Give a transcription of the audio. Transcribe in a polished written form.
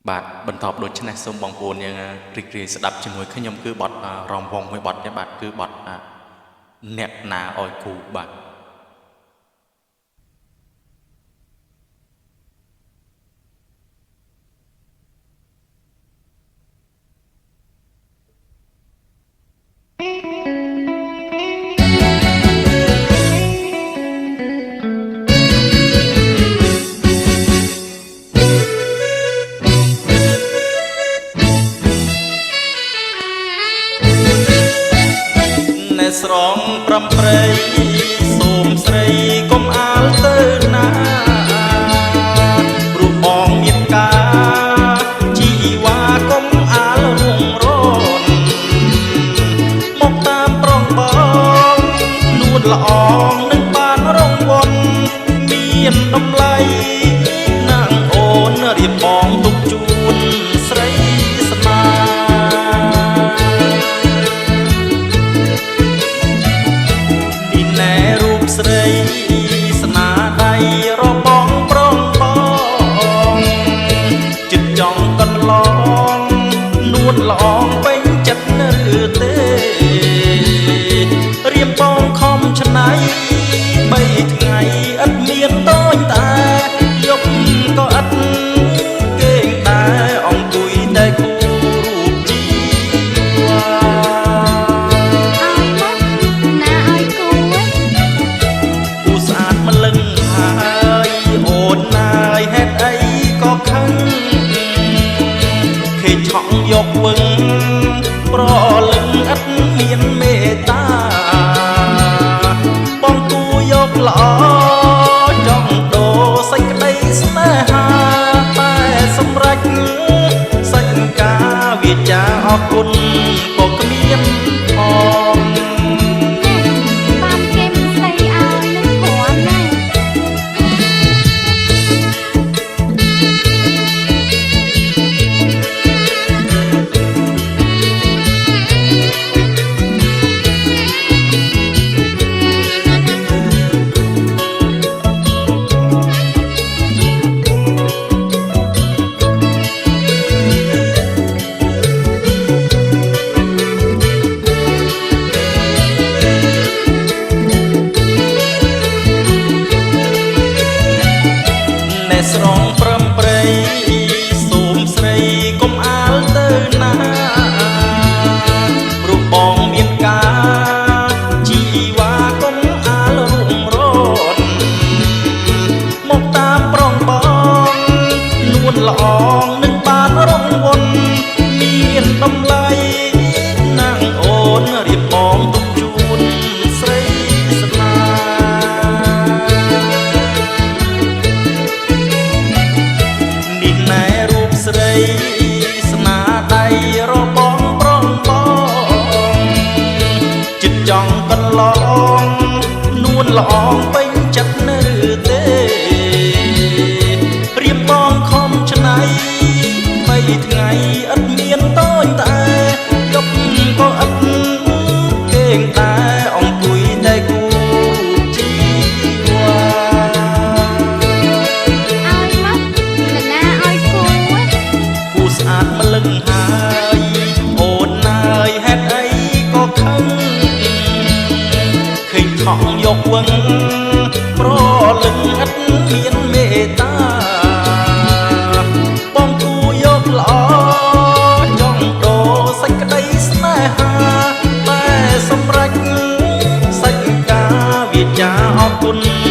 បាទបន្តដូចនេះសូមបងប្អូនយើងរីករាយស្ដាប់ជាមួយខ្ញុំគឺបទរំវងមួយបទនេះបាទគឺបទអ្នកណាអោយគូបាទស្រងប្រំប្រៃសូមស្រីកុំអាលទៅណារូបបងមានការជីវ៉ាកុំអាលរងរនមកតាមប្រងបងនួនល្អងនឹងបានរងវន់មានតម្លៃណាងអូនរៀបបងទុកជូនស្រីស្នាស្រីស្នាដៃរបងប្រងបងចិត្តចង់កន្លងនួនល្អងពេញចិត្តឬទេរៀមបងខំឆ្នៃ3ថ្ងៃឥតមានតូចតែយប់ក៏ឥតគេងតែអង្គុយតែគូរូបជីវ៉ាឆក់យកវឹងប្រលឹងឥតមានមេត្តាបងគូយកល្អចង់ដូរសេចក្តីស្នេហាតែសម្រេចសេចការវាចាអរគុណក៏គ្មានផងបានគេមិនស្ដីឲ្យនឹងព្រមណាស្រងប្រំប្រៃសូមស្រីកុំអាលទៅណារូបបងមានការជីវ៉ាកុំអាលរុងរត់មកតាមប្រងបងនួនល្អងនឹងបានរងវន់មានតម្លៃណាងអូនរៀបបងទុកជូនស្រីស្នាស្រីស្នាដៃរបងប្រងបងចិត្តចង់កន្លងនួនល្អងពេញចិត្តឬទេរៀបបងខំឆ្នៃ3ថ្ងៃឥតមានតូចតែយប់ក៏ឥតគេងតែអង្គុយតែគូជីវ៉ាស្អាតម្លឹងហើយអូនណាយហេតុអីក៏ខឹងឃើញថងយកវឹងប្រលឹងឥតមានមេត្តាបងគូយកល្អចង់ដូរសេចក្តីស្នេហាតែសម្រេចសេចការវាចាអរគុណ